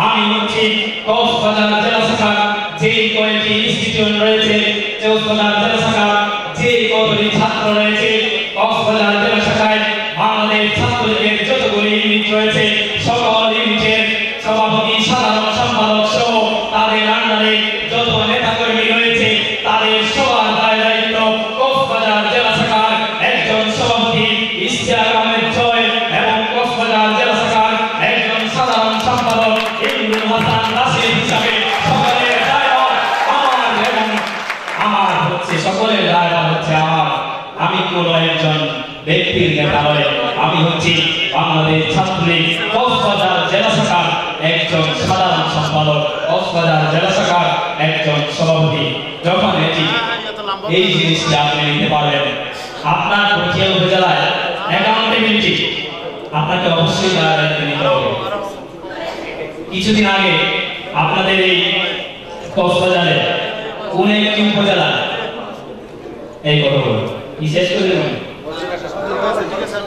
আমি হচ্ছি কক্সবাজার জেলা শাখার যে কয়েকটি ইনস্টিটিউট রয়েছে, কক্সবাজার জেলা শাখার যে কতগুলি ছাত্র রয়েছে, কক্সবাজার জেলা শাখায় বাংলাদেশ ছাত্রলীগের যতগুলি ইউনিট রয়েছে সকল ইউনিটের সভাপতি সাধারণ সম্পাদক সহ তাদের আন্ডারে যত নেতা কর্মী রয়েছে তাদের সবার দায় দায়িত্ব কক্সবাজার জেলা শাখার একজন সভাপতি ইশতিয়াক আহমেদ জয় এবং কক্সবাজার জেলা শাখার একজন সাধারণ সম্পাদক ইমরুল হাসান রাশিদ হিসাবে সকলের দায়ভার আমার এবং আমার হচ্ছে সকলের দায়ভার হচ্ছে আমার। আমি কোন একজন ব্যক্তির নেতা নয়, আমি হচ্ছি বাংলাদেশ ছাত্রলীগ কক্সবাজার জেলা শাখার একজন সাধারণ সম্পাদক, কক্সবাজার জেলা শাখার একজন সভাপতি। যখন এই জিনিসটি আপনি নিতে পারবেন, আপনার পুঠিয়া উপজেলায় অ্যাকাউন্টেবিলিটি আপনাকে অবশ্যই দায়িত্ব নিতে হবে। কিছুদিন আগে আপনাদের এই কক্সবাজারে কোন একটি উপজেলা এই কথা বলুন কি শেষ করে দেবেন,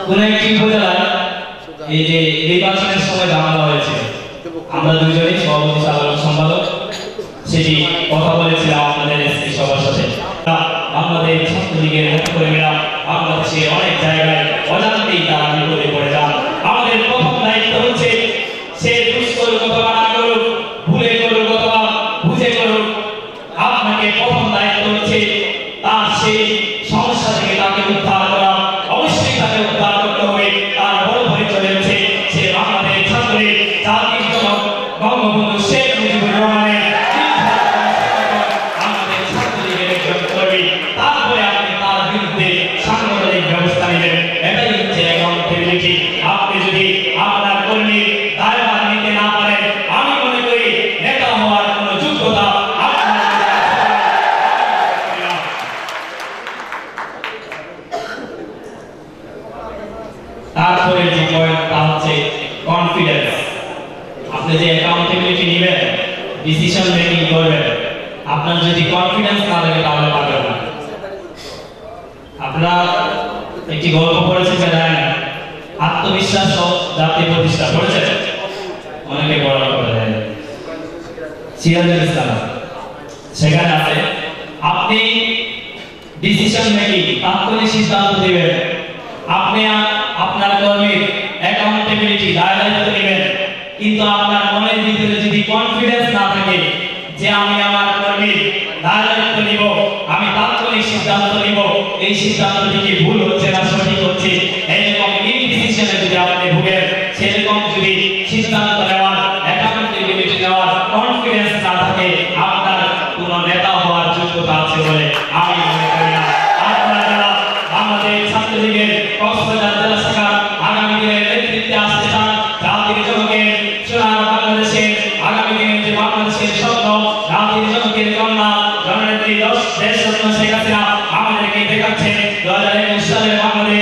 কোন একটি উপজেলায় এই যে নির্বাচনের সময় জানানো হয়েছে, আমরা দুজনেই সভাপতি সাধারণ সম্পাদক সেটি কথা বলেছিলাম আপনাদের এসপি সবার সাথে। বাংলাদেশ ছাত্রলীগের নেতাকর্মীরা বাংলাদেশে অনেক জায়গায় অজান্তেই তারা বিপদে পড়ে যান। আমাদের প্রথম দায়িত্ব হচ্ছে সে দুষ করুক অথবা না করুক, ভুলে করুক অথবা বুঝে করুক, আপনাকে প্রথম দায়িত্ব হচ্ছে তার সেই সমস্যা থেকে তাকে উদ্ধার করা। অবশ্যই তাকে উদ্ধার করতে হবে। তার বড় পরিচয় হচ্ছে সে বাংলাদেশ ছাত্রলীগ জাতির জনক বঙ্গবন্ধু শেখ মুজিবুর রহমানের আমাদের ছাত্রলীগের একজন কর্মী। তারপরে আপনি তার বিরুদ্ধে সাংগঠনিক ব্যবস্থা নেবেন। এটাই হচ্ছে অ্যাকাউন্টেবিলিটি। আপনি যদি আপনার কর্মীর দায়ভার নিতে না পারেন, আমি মনে করি নেতা হওয়ার কোনো যোগ্যতা আপনার। তারপরে যে পয়েন্টটা হচ্ছে কনফিডেন্স। আপনি যে অ্যাকাউন্টেবিলিটি নেবেন, ডিসিশন মেকিং করবেন, আপনার যদি কনফিডেন্স না থাকে তাহলে পারবেন না। আপনারা একটি গল্প পড়েছেন জানেন, আত্মবিশ্বাস ও জাতি প্রতিষ্ঠা করেছেন, অনেকে বড় করে দেয় সিরাজুল ইসলাম। সেখানে আছে আপনি ডিসিশন মেকিং তাৎক্ষণিক সিদ্ধান্ত দিবেন, আপনি আপনার কর্মীর অ্যাকাউন্টেবিলিটি দায়িত্ব নেবেন, কিন্তু আপনার মনের ভিতরে যদি কনফিডেন্স না থাকে যে আমি আমার কর্মীর দায়িত্ব নিব, আমি তাৎক্ষণিক সিদ্ধান্ত নিব, এই সিদ্ধান্তটি কি ভুল হচ্ছে না সঠিক হচ্ছে, এরকম ইনডিসিশনে যদি আপনি ভুগেন, সেরকম যদি সিদ্ধান্ত নেওয়ার অ্যাকাউন্টেবিলিটি নেওয়ার কনফিডেন্স না থাকে, আপনার কোনো নেতা হওয়ার যোগ্যতা আছে বলে আমি মনে করি না। আপনারা যারা বাংলাদেশ ছাত্রলীগের কক্সবাজার জেলা শাখা আগামী দিনের নেতৃত্বে আসতে চান, জাতির জনকের সোনার বাংলাদেশের আগামী দিনের যে বাংলাদেশের স্বপ্ন, জাতির জনকের কন্যা জননেত্রী দেশরত্ন শেখ হাসিনা আমাদেরকে দেখাচ্ছেন 2021 সালের বাংলাদেশ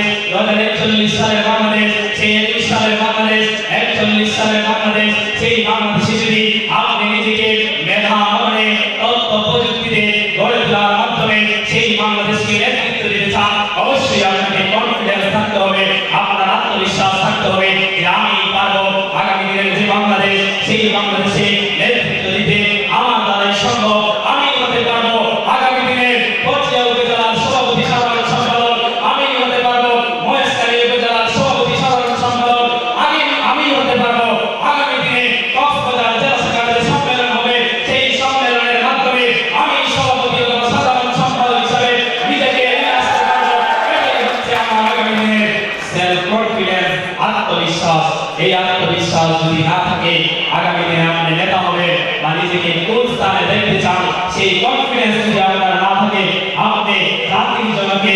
আত্মবিশ্বাস, এই আত্মবিশ্বাস যদি না থাকে আগামী দিনে আপনি নেতা হবে বা নিজেকে কোন স্থানে দেখতে চান, সেই কনফিডেন্স যদি আপনার না থাকে, আপনি জাতির জনকে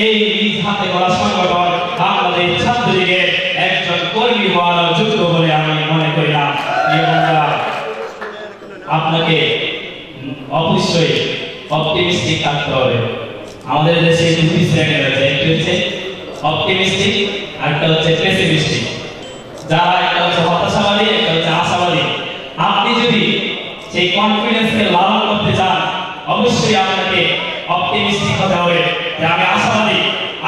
এই নিজ হাতে গড়া সংগঠন বাংলাদেশ ছাত্রলীগের একজন কর্মী হওয়ার যোগ্য বলে আমি মনে করি না। আপনাকে অবশ্যই অপটিমিস্টিক থাকতে হবে। আমাদের দেশে দুটি শ্রেণী রয়েছে, একটি হচ্ছে অপটিমিস্টিক আর একটা হচ্ছে পেসিমিস্টিক। যারা একটা হচ্ছে হতাশাবাদী, একটা হচ্ছে আশাবাদী। আপনি যদি সেই কনফিডেন্সকে লালন করতে চান, অবশ্যই আপনাকে অপটিমিস্টিক হতে হবে যে আমি আশাবাদী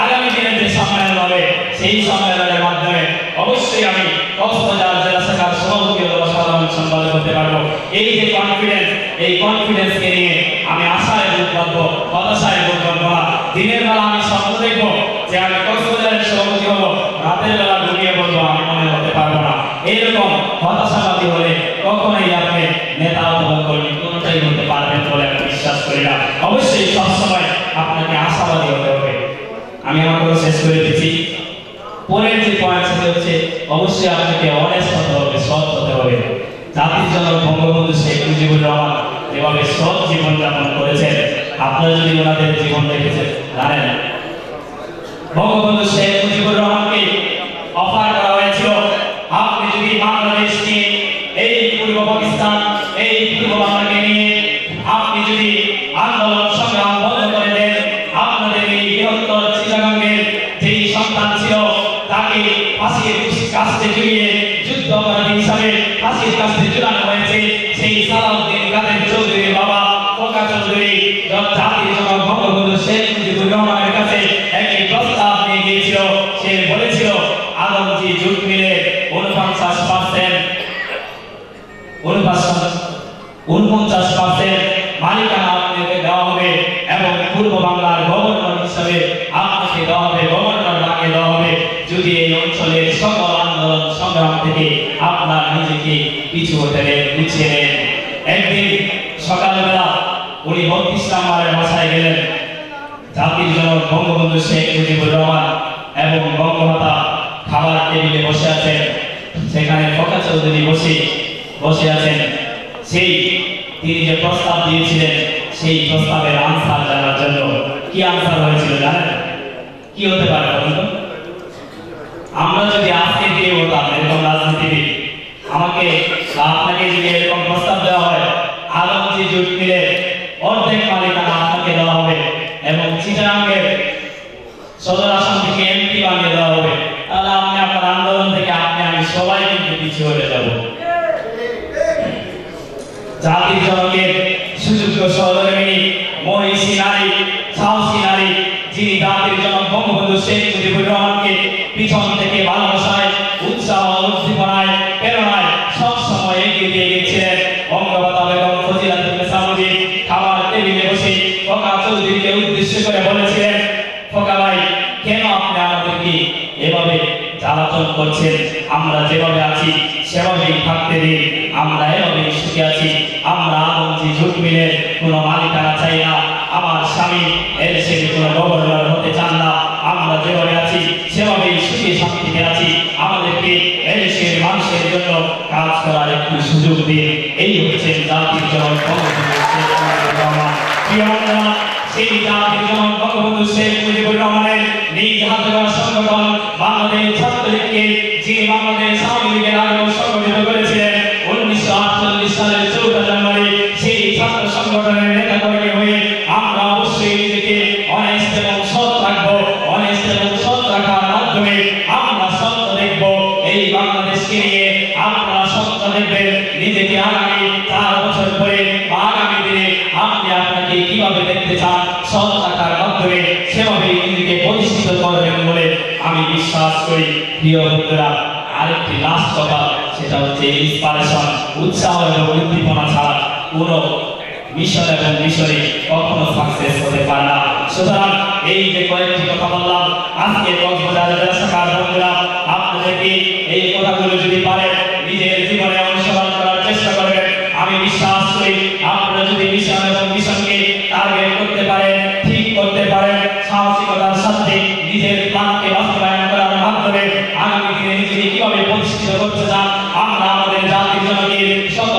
আগামী দিনে যে সম্মেলন হবে সেই সম্মেলনের মাধ্যমে অবশ্যই আমি কক্সবাজার জেলা শাখার সভাপতি ও সাধারণ সম্পাদক হতে পারবো। এই যে কনফিডেন্স, এই কনফিডেন্সকে নিয়ে আমি আশায় বুক বাঁধবো, হতাশায় বুক বাঁধবো না। দিনের বেলা আমি স্বপ্ন দেখবো যে আমি কক্সবাজারের সভাপতি হবো, রাতের বেলা ঘুমিয়ে বলবো আমি মনে হতে পারবো না। এইরকম হতাশাবাদী হলে কখনোই আপনি নেতা অথবা কর্মী কোনোটাই হতে পারবেন বলে আমি বিশ্বাস করি না। অবশ্যই সবসময় আপনাকে আশাবাদী হতে হবে। আমি আমার কথা শেষ করে দিচ্ছি। পরের যে পয়েন্ট সেটা হচ্ছে অবশ্যই আপনাকে অনেস্ট হতে হবে, সৎ হতে হবে। জাতির জনক বঙ্গবন্ধু শেখ মুজিবুর রহমান যেভাবে সৎ জীবনযাপন করেছেন, আপনারা যদি ওনাদের জীবন দেখেছেন জানেন। বঙ্গবন্ধু শেখ মুজিবুর রহমানকে অফার করা হয়েছিল, আপনি যদি বাংলাদেশকে এই পূর্ব পাকিস্তান, এই পূর্ব বাংলাকে নিয়ে আপনি যদি আন্দোলন সংগ্রাম বন্ধ করে দেন, আপনাদের এই বৃহত্তর চিটাগাঙ্গের যেই সন্তান ছিল তাকে ফাঁসির কাস্তে ঝুলিয়ে যুদ্ধ অপরাধী হিসাবে ফাঁসির কাস্তে ঝুলানো হয়েছে। সেই সালাউদ্দিন কাদের চৌধুরীর বাবা ফোকা চৌধুরী জাতির জনক বঙ্গবন্ধু শেখ মুজিবুর রহমানের কাছে একটি প্রস্তাব নিয়ে গিয়েছিল। সে বলেছিল আলমজি জুট মিলের 49% মালিকানা আপনাকে দেওয়া হবে এবং পূর্ব বাংলার গভর্নর হিসাবে আপনাকে দেওয়া হবে, গভর্নর ডাকে দেওয়া হবে যদি এই অঞ্চলের সকল আন্দোলন সংগ্রাম থেকে আপনার নিজেকে পিছু হতে পিছিয়ে নেন। একদিন সকালবেলা উনি 32 নম্বরের বাসায় গেলেন। জাতির জনক বঙ্গবন্ধু শেখ মুজিবুর রহমান এবং বঙ্গমাতা খাবার টেবিলে বসে আছেন। সেখানে ফোকা চৌধুরী বসে আছেন। সেই তিনি যে প্রস্তাব দিয়েছিলেন সেই প্রস্তাবের আনসার জানার জন্য কি আনসার হয়েছিল জানেন? কি হতে পারে বলুন? আমরা যদি আজকে দিয়ে হতাম এরকম রাজনীতিবিদ, আমাকে আপনাকে যদি এরকম প্রস্তাব দেওয়া হয় আলমজি জুট মিলে অর্ধেক মালিকানা আপনাকে দেওয়া হবে এবং চিটাগাঙ্গের সদর আসন থেকে এমপি বানিয়ে দেওয়া হবে, তাহলে আপনি আপনার আন্দোলন থেকে আমি সবাই কিন্তু পিছিয়ে হয়ে যাব। জাতির জনকের সুযোগ্য সহধর্মিণী, মহিষী নারী, সাহসী নারী, যিনি জাতির জনক বঙ্গবন্ধু শেখ মুজিবুর রহমানকে পিছন থেকে ভালোবাসায়, উৎসাহ, উদ্দীপনায়, প্রেরণায় সবসময় এগিয়ে দিয়ে গেছিলেন। বঙ্গমাতা বেগম ফজিলাতুন্নেসা মুজিব খাবার টেবিলে বসে ফোকা চৌধুরীকে উদ্দেশ্য করে বলেছিলেন, ফোকা ভাই, কেন আপনি আমাদেরকে এভাবে জ্বালাতন করছেন? আমরা যেভাবে আছি সেভাবেই থাকতে দিন, আমরা এভাবেই সুখে আছি। আমরা আলমজি জুট মিলের কোনো মালিকানা চাই না। আমার স্বামী এদেশের কোনো গভর্নর হতে চান না। আমরা যেভাবে আছি সেভাবেই সুখে শান্তিতে আছি। আমাদেরকে এদেশের মানুষের জন্য কাজ করার একটু সুযোগ দিন। এই হচ্ছে জাতির জনক বঙ্গবন্ধু শেখ মুজিবুর রহমান। সেই জাতির জনক বঙ্গবন্ধু শেখ মুজিবুর রহমানের নিজ হাতে গড়া সংগঠন বাংলাদেশ ছাত্রলীগকে, যিনি বাংলাদেশ আওয়ামী লীগের আগেও সংগঠিত করেছিলেন 1948 সালের 14 জানুয়ারি, সেই ছাত্র সংগঠনের নেতা কর্মী হয়ে আমরা অবশ্যই নিজেকে অনেস্ট এবং সৎ রাখবো। অনেস্ট এবং সৎ রাখার মাধ্যমে আমরা স্বপ্ন দেখব এই বাংলাদেশকে নিয়ে। আপনারা স্বপ্ন দেখবেন নিজেকে আগামী 4 বছর পরে বা আগামী দিনে আপনি আপনাকে কিভাবে দেখতে চান, সৎ রাখার মাধ্যমে সেভাবেই নিজেকে প্রতিষ্ঠিত করবেন বলে আমি বিশ্বাস করি। প্রিয় বন্ধুরা, আরেকটি লাস্ট কথা, সেটা হচ্ছে ইন্সপিরেশন, উৎসাহ এবং উদ্দীপনা ছাড়া কোনো মিশন এবং মিশনে কখনো সাকসেস হতে পারে না। সুতরাং এই যে কয়েকটি কথা বললাম আজকে কক্সবাজার জেলা শাখার বন্ধুরা, আপনাদেরকে এই কথাগুলো যদি পারেন নিজের জীবনে অনুসরণ করার চেষ্টা করবেন, আমি বিশ্বাস করি আপনারা যদি মিশন এবং মিশনকে টার্গেট করতে পারেন, ঠিক করতে পারেন, সাহসিকতার সাথে নিজের প্ল্যানকে বাস্তবায়ন করার মাধ্যমে আগামী দিনে নিজেকে কিভাবে প্রতিষ্ঠিত করতে চান আমরা আমাদের জাতির জনকের শত